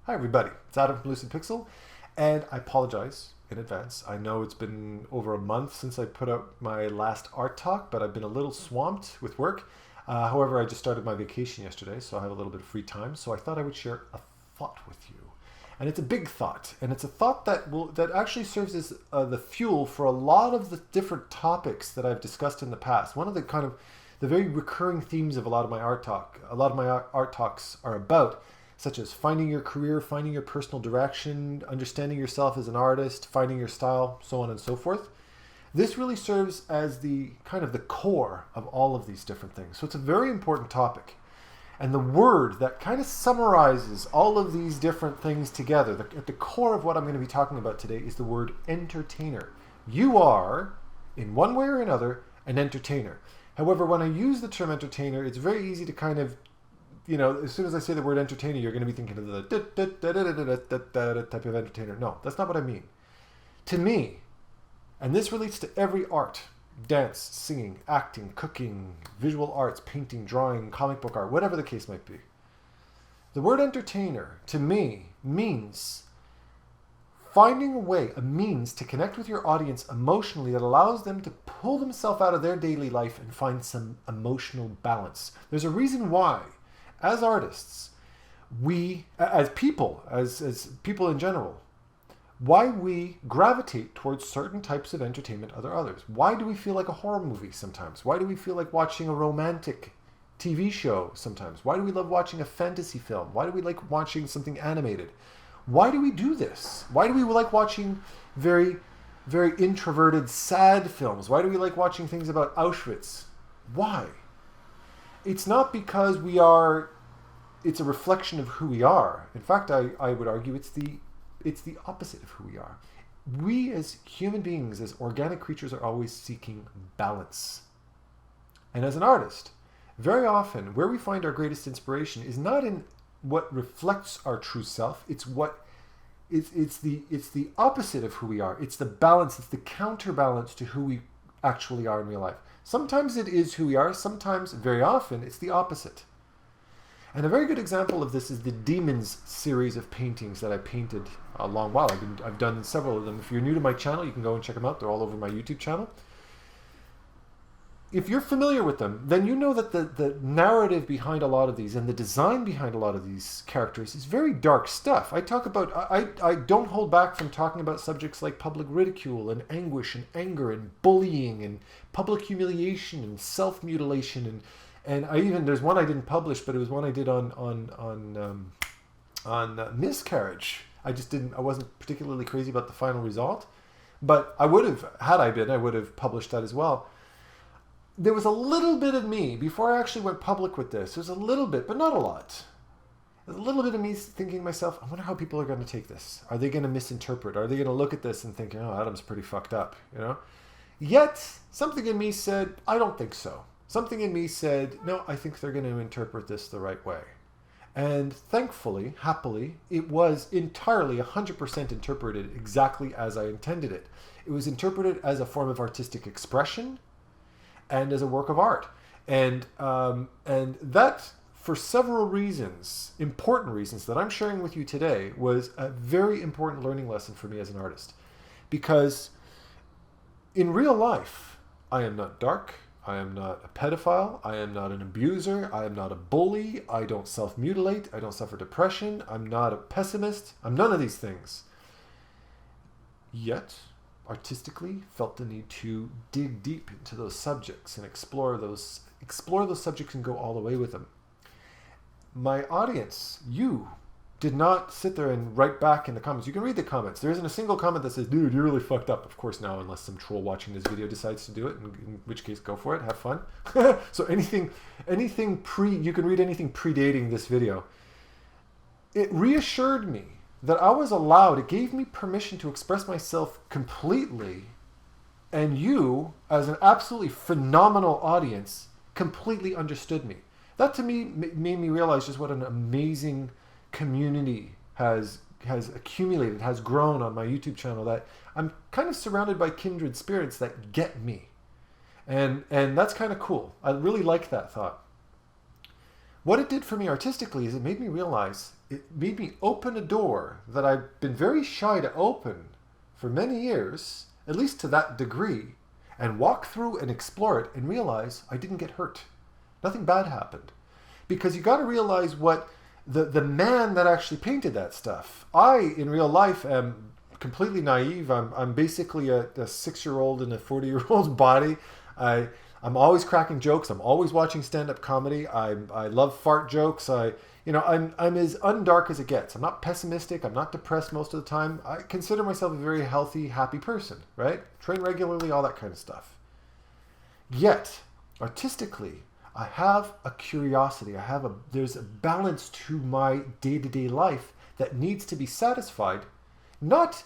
Hi everybody, it's Adam from LUCIDPIXUL, and I apologize in advance. I know it's been over a month since I put out my last art talk, but I've been a little swamped with work. However, I just started my vacation yesterday, so I have a little bit of free time, so I thought I would share a thought with you. And it's a big thought, and it's a thought that actually serves as the fuel for a lot of the different topics that I've discussed in the past. One of the very recurring themes of a lot of my art talks are about, such as finding your career, finding your personal direction, understanding yourself as an artist, finding your style, so on and so forth. This really serves as the core of all of these different things. So it's a very important topic. And the word that kind of summarizes all of these different things together, at the core of what I'm going to be talking about today, is the word entertainer. You are, in one way or another, an entertainer. However, when I use the term entertainer, it's very easy to kind of, as soon as I say the word entertainer, you're going to be thinking of the type of entertainer. No, that's not what I mean. To me, and this relates to every art, dance, singing, acting, cooking, visual arts, painting, drawing, comic book art, whatever the case might be. The word entertainer, to me, means finding a means to connect with your audience emotionally that allows them to pull themselves out of their daily life and find some emotional balance. There's a reason why, as artists, as people in general, why we gravitate towards certain types of entertainment other others. Why do we feel like a horror movie sometimes? Why do we feel like watching a romantic TV show sometimes? Why do we love watching a fantasy film? Why do we like watching something animated? Why do we do this? Why do we like watching very, very introverted, sad films? Why do we like watching things about Auschwitz? Why? It's not because it's a reflection of who we are. In fact, I would argue it's the opposite of who we are. We as human beings, as organic creatures, are always seeking balance. And as an artist, very often where we find our greatest inspiration is not in what reflects our true self. It's the opposite of who we are. It's the balance, it's the counterbalance to who we actually are in real life. Sometimes it is who we are, sometimes, very often, it's the opposite. And a very good example of this is the Demons series of paintings that I painted a long while. I've done several of them. If you're new to my channel, you can go and check them out. They're all over my YouTube channel. If you're familiar with them, then you know that the narrative behind a lot of these and the design behind a lot of these characters is very dark stuff. I don't hold back from talking about subjects like public ridicule and anguish and anger and bullying and public humiliation and self-mutilation and there's one I didn't publish, but it was one I did on miscarriage. I wasn't particularly crazy about the final result, but I would have published that as well. There was a little bit of me, before I actually went public with this, there's a little bit, but not a lot. There's a little bit of me thinking to myself, I wonder how people are going to take this. Are they going to misinterpret? Are they going to look at this and think, oh, Adam's pretty fucked up, Yet, something in me said, I don't think so. Something in me said, no, I think they're going to interpret this the right way. And thankfully, happily, it was entirely 100% interpreted exactly as I intended it. It was interpreted as a form of artistic expression and as a work of art. And that, for several reasons, important reasons that I'm sharing with you today, was a very important learning lesson for me as an artist. Because in real life, I am not dark, I am not a pedophile, I am not an abuser, I am not a bully, I don't self-mutilate, I don't suffer depression, I'm not a pessimist, I'm none of these things. Yet, artistically, felt the need to dig deep into those subjects and explore those subjects and go all the way with them. My audience, you, did not sit there and write back in the comments. You can read the comments. There isn't a single comment that says, dude, you're really fucked up. Of course now, unless some troll watching this video decides to do it, in which case, go for it. Have fun. So anything you can read anything predating this video. It reassured me that I was allowed, it gave me permission to express myself completely, and you, as an absolutely phenomenal audience, completely understood me. That to me made me realize just what an amazing community has accumulated, has grown on my YouTube channel, that I'm kind of surrounded by kindred spirits that get me. And that's kind of cool. I really like that thought. What it did for me artistically is it made me realize, it made me open a door that I've been very shy to open for many years, at least to that degree, and walk through and explore it and realize I didn't get hurt. Nothing bad happened. Because you got to realize what the man that actually painted that stuff. I, in real life, am completely naive. I'm basically a 6-year-old in a 40-year-old's body. I'm always cracking jokes. I'm always watching stand-up comedy. I love fart jokes. I'm as undark as it gets. I'm not pessimistic. I'm not depressed most of the time. I consider myself a very healthy, happy person, right? Train regularly, all that kind of stuff. Yet, artistically, I have a curiosity. There's a balance to my day-to-day life that needs to be satisfied, not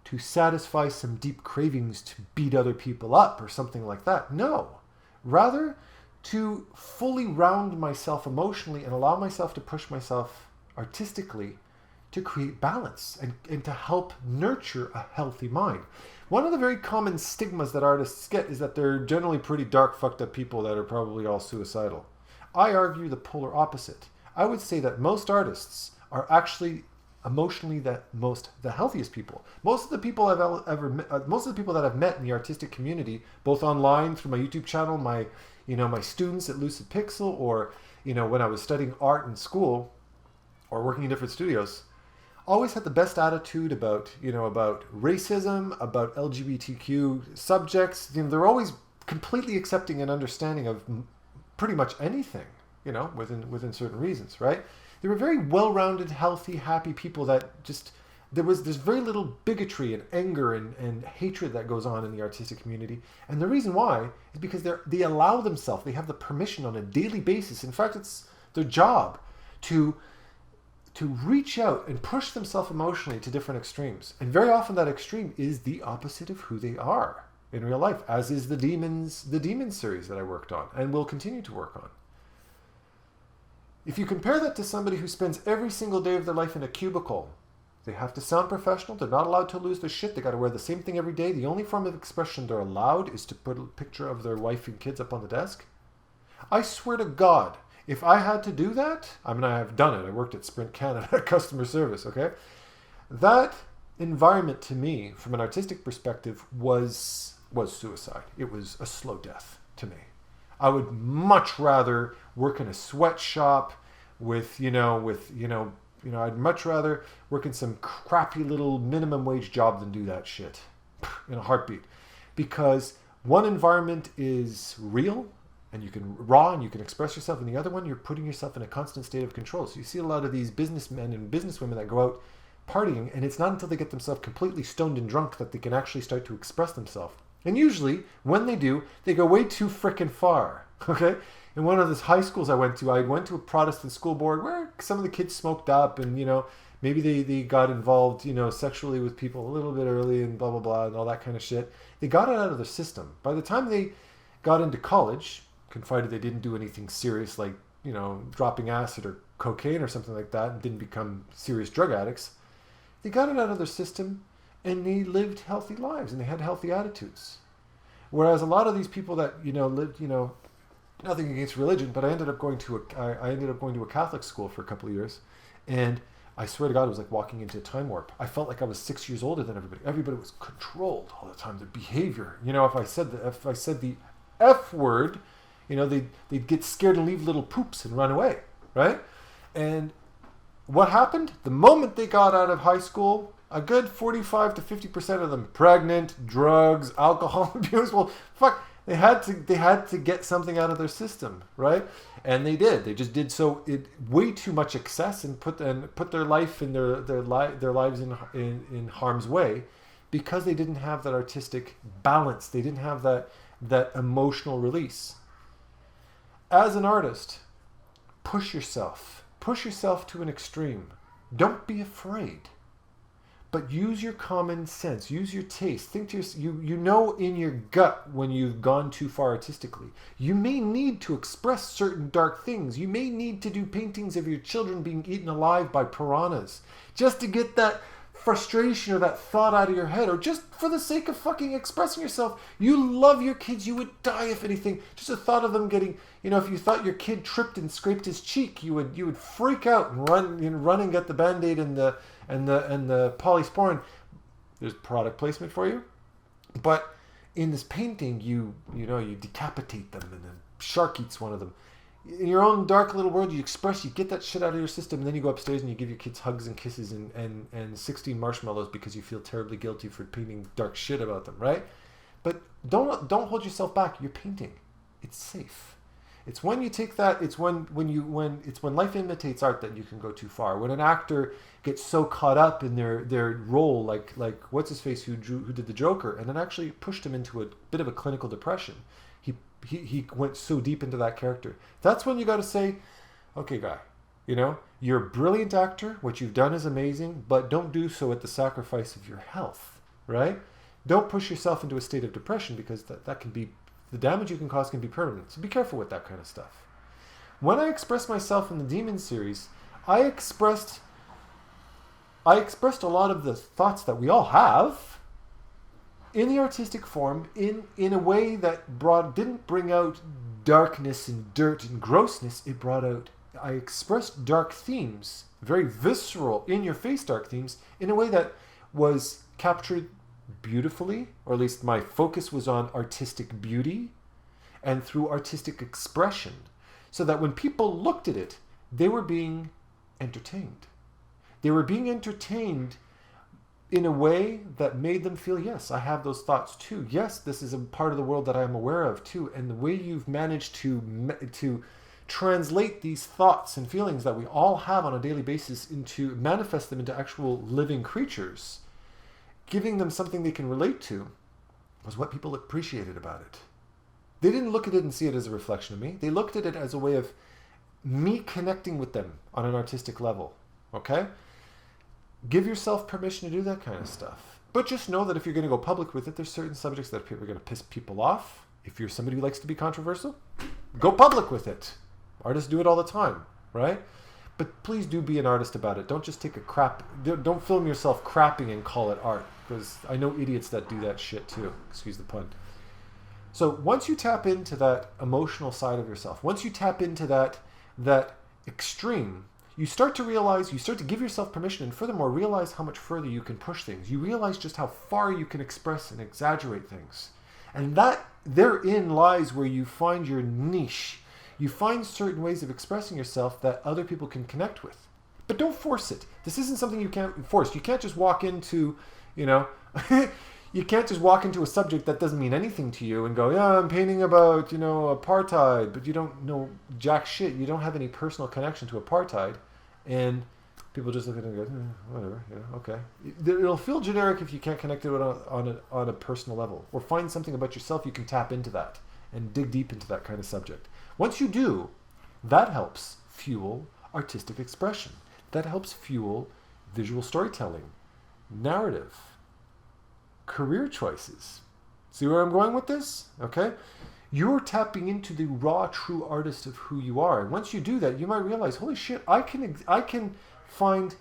to satisfy some deep cravings to beat other people up or something like that. No, rather to fully round myself emotionally and allow myself to push myself artistically to create balance and to help nurture a healthy mind. One of the very common stigmas that artists get is that they're generally pretty dark, fucked up people that are probably all suicidal. I argue the polar opposite. I would say that most artists are actually emotionally the healthiest people. Most of the people most of the people that I've met in the artistic community, both online through my YouTube channel, my students at LUCIDPIXUL, or when I was studying art in school or working in different studios, always had the best attitude about racism, about LGBTQ subjects. They're always completely accepting and understanding of pretty much anything, within certain reasons, right? They were very well-rounded, healthy, happy people that just, there's very little bigotry and anger and hatred that goes on in the artistic community. And the reason why is because they allow themselves, they have the permission on a daily basis. In fact, it's their job to reach out and push themselves emotionally to different extremes. And very often that extreme is the opposite of who they are in real life, as is the Demons series that I worked on and will continue to work on. If you compare that to somebody who spends every single day of their life in a cubicle, they have to sound professional, they're not allowed to lose their shit, they got to wear the same thing every day, the only form of expression they're allowed is to put a picture of their wife and kids up on the desk. I swear to God, if I had to do that, I have done it. I worked at Sprint Canada, customer service, okay? That environment to me, from an artistic perspective, was suicide. It was a slow death to me. I would much rather work in a sweatshop I'd much rather work in some crappy little minimum wage job than do that shit in a heartbeat. Because one environment is real and you can express yourself, and the other one, you're putting yourself in a constant state of control. So you see a lot of these businessmen and businesswomen that go out partying, and it's not until they get themselves completely stoned and drunk that they can actually start to express themselves. And usually, when they do, they go way too frickin' far, okay? In one of those high schools I went to a Protestant school board where some of the kids smoked up and, maybe they got involved, sexually with people a little bit early and blah, blah, blah, and all that kind of shit. They got it out of their system. By the time they got into college, confided they didn't do anything serious like, dropping acid or cocaine or something like that, and didn't become serious drug addicts, they got it out of their system and they lived healthy lives and they had healthy attitudes. Whereas a lot of these people that, lived, nothing against religion, but I ended up going to a Catholic school for a couple of years, and I swear to God, it was like walking into a time warp. I felt like I was 6 years older than everybody. Everybody was controlled all the time. Their behavior, if I said the F word, they'd get scared and leave little poops and run away, right? And what happened? The moment they got out of high school, a good 45 to 50% of them pregnant, drugs, alcohol abuse. Well, fuck. They had to get something out of their system, right? And they did. They just did so way too much excess and put their life and their lives in harm's way because they didn't have that artistic balance. They didn't have that emotional release. As an artist, push yourself to an extreme. Don't be afraid. But use your common sense, use your taste. Think to yourself, you know in your gut when you've gone too far artistically. You may need to express certain dark things. You may need to do paintings of your children being eaten alive by piranhas just to get that frustration or that thought out of your head, or just for the sake of fucking expressing yourself. You love your kids. You would die if anything. Just the thought of them getting, if you thought your kid tripped and scraped his cheek, you would freak out and run and get the Band-Aid and the polysporin. There's product placement for you. But in this painting, you decapitate them and then shark eats one of them. In your own dark little world, you get that shit out of your system, and then you go upstairs and you give your kids hugs and kisses and 16 marshmallows because you feel terribly guilty for painting dark shit about them, right? But don't hold yourself back. You're painting. It's safe. It's when you take that. It's when life imitates art that you can go too far. When an actor gets so caught up in their role, like what's his face who did the Joker, and then actually pushed him into a bit of a clinical depression. He went so deep into that character. That's when you got to say, okay, guy, you're a brilliant actor. What you've done is amazing, but don't do so at the sacrifice of your health, right? Don't push yourself into a state of depression, because that can be, the damage you can cause can be permanent. So be careful with that kind of stuff. When I expressed myself in the Demon series, I expressed a lot of the thoughts that we all have, in the artistic form, in a way that didn't bring out darkness and dirt and grossness. I expressed dark themes, very visceral, in-your-face dark themes, in a way that was captured beautifully, or at least my focus was on artistic beauty and through artistic expression, so that when people looked at it, they were being entertained. They were being entertained in a way that made them feel, yes, I have those thoughts too. Yes, this is a part of the world that I am aware of too. And the way you've managed to translate these thoughts and feelings that we all have on a daily basis manifest them into actual living creatures, giving them something they can relate to, was what people appreciated about it. They didn't look at it and see it as a reflection of me. They looked at it as a way of me connecting with them on an artistic level. Okay? Give yourself permission to do that kind of stuff. But just know that if you're going to go public with it, there's certain subjects that are going to piss people off. If you're somebody who likes to be controversial, go public with it. Artists do it all the time, right? But please do be an artist about it. Don't just take a crap. Don't film yourself crapping and call it art, because I know idiots that do that shit too. Excuse the pun. So once you tap into that emotional side of yourself, once you tap into that extreme, you start to give yourself permission, and furthermore realize how much further you can push things. You realize just how far you can express and exaggerate things. And that therein lies where you find your niche. You find certain ways of expressing yourself that other people can connect with. But don't force it. This isn't something you can't force. You can't just walk into, you can't just walk into a subject that doesn't mean anything to you and go, yeah, I'm painting about, apartheid, but you don't know jack shit. You don't have any personal connection to apartheid. And people just look at it and go, whatever, okay. It'll feel generic if you can't connect to it on a personal level. Or find something about yourself you can tap into that and dig deep into that kind of subject. Once you do, that helps fuel artistic expression. That helps fuel visual storytelling, narrative, career choices. See where I'm going with this? Okay? You're tapping into the raw, true artist of who you are. And once you do that, you might realize, holy shit, I can find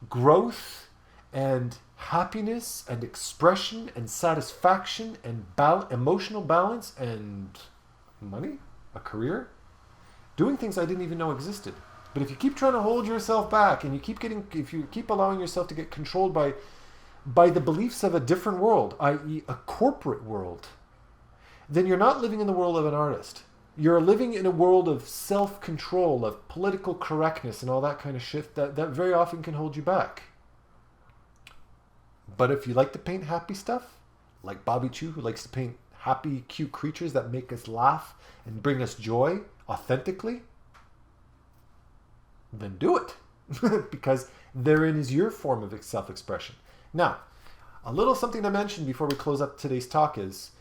growth and happiness and expression and satisfaction and emotional balance and money, a career, doing things I didn't even know existed. But if you keep trying to hold yourself back and if you keep allowing yourself to get controlled by the beliefs of a different world, i.e. a corporate world, then you're not living in the world of an artist. You're living in a world of self-control, of political correctness and all that kind of shit that very often can hold you back. But if you like to paint happy stuff, like Bobby Chu, who likes to paint happy, cute creatures that make us laugh and bring us joy authentically, then do it. Because therein is your form of self-expression. Now, a little something to mention before we close up today's talk is,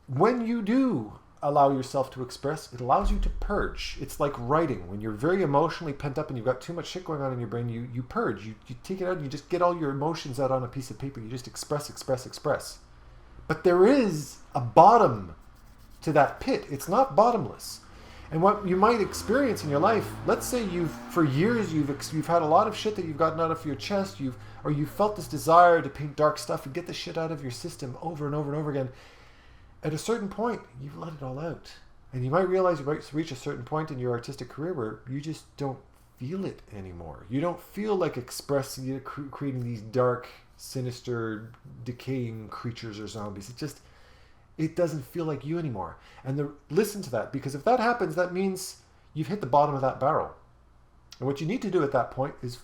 when you do allow yourself to express, it allows you to purge. It's like writing. When you're very emotionally pent up and you've got too much shit going on in your brain, you purge. You take it out and you just get all your emotions out on a piece of paper. You just express. But there is a bottom to that pit. It's not bottomless. And what you might experience in your life, let's say for years you've had a lot of shit that you've gotten out of your chest, you felt this desire to paint dark stuff and get the shit out of your system over and over and over again. At a certain point, you've let it all out. And you might realize you might reach a certain point in your artistic career where you just don't feel it anymore. You don't feel like expressing, creating these dark, sinister, decaying creatures or zombies. It doesn't feel like you anymore. And listen to that, because if that happens, that means you've hit the bottom of that barrel. And what you need to do at that point is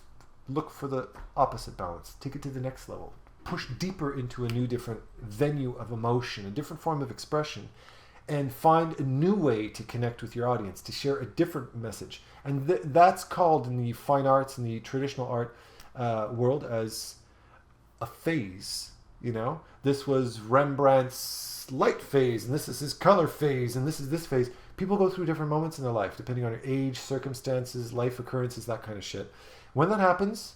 look for the opposite balance. Take it to the next level. Push deeper into a new, different venue of emotion, a different form of expression, and find a new way to connect with your audience, to share a different message. And that's called in the fine arts and the traditional art world as a phase. You know, this was Rembrandt's light phase, and this is his color phase, and this is this phase. People go through different moments in their life, depending on your age, circumstances, life occurrences, that kind of shit. When that happens,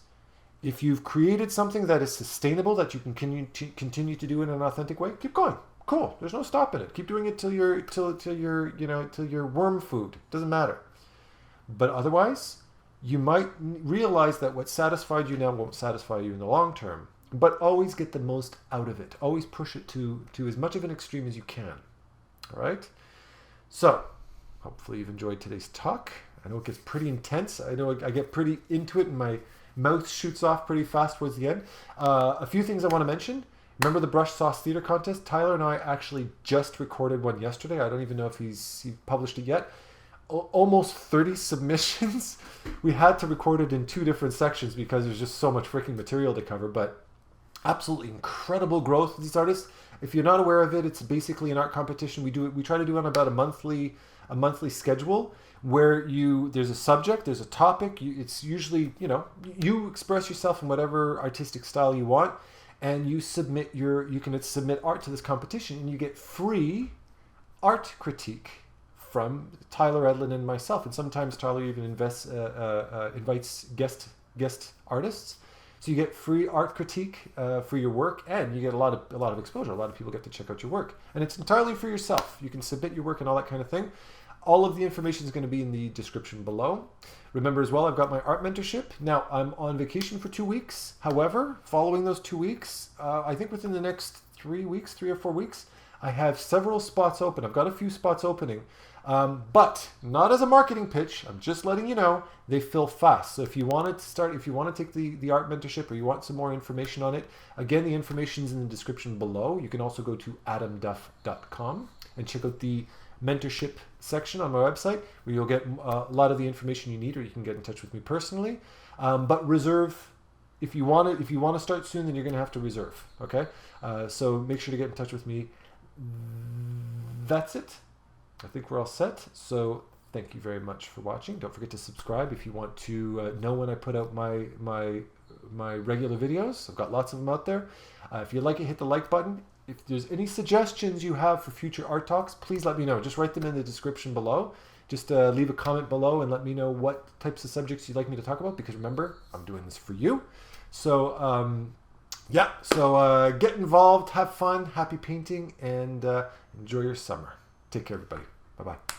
if you've created something that is sustainable, that you can continue to do in an authentic way, keep going. Cool. There's no stopping it. Keep doing it till you're worm food. Doesn't matter. But otherwise, you might realize that what satisfied you now won't satisfy you in the long term. But always get the most out of it. Always push it to as much of an extreme as you can. All right? So, hopefully you've enjoyed today's talk. I know it gets pretty intense. I know I get pretty into it and my mouth shoots off pretty fast towards the end. A few things I want to mention. Remember the Brush Sauce Theater Contest? Tyler and I actually just recorded one yesterday. I don't even know if he published it yet. Almost 30 submissions. We had to record it in 2 different sections because there's just so much freaking material to cover. But absolutely incredible growth with these artists. If you're not aware of it, it's basically an art competition. We try to do it on about a monthly schedule where there's a subject, there's a topic. It's usually, you express yourself in whatever artistic style you want. And you can submit art to this competition, and you get free art critique from Tyler Edlin and myself. And sometimes Tyler even invites guest artists, so you get free art critique for your work, and you get a lot of exposure. A lot of people get to check out your work, and it's entirely for yourself. You can submit your work and all that kind of thing. All of the information is going to be in the description below. Remember as well, I've got my art mentorship. Now, I'm on vacation for 2 weeks. However, following those 2 weeks, I think within the next 3 or 4 weeks, I have several spots open. I've got a few spots opening, but not as a marketing pitch. I'm just letting you know they fill fast. So if you want to take the art mentorship, or you want some more information on it, again, the information is in the description below. You can also go to adamduff.com and check out the mentorship section on my website, where you'll get a lot of the information you need, or you can get in touch with me personally. But reserve, if you want to start soon, then you're going to have to reserve. Okay, so make sure to get in touch with me. That's it. I think we're all set. So thank you very much for watching. Don't forget to subscribe if you want to know when I put out my regular videos. I've got lots of them out there. If you like it, hit the like button. If there's any suggestions you have for future art talks, please let me know. Just write them in the description below. Just leave a comment below and let me know what types of subjects you'd like me to talk about, because remember, I'm doing this for you. So, get involved, have fun, happy painting, and enjoy your summer. Take care, everybody. Bye-bye.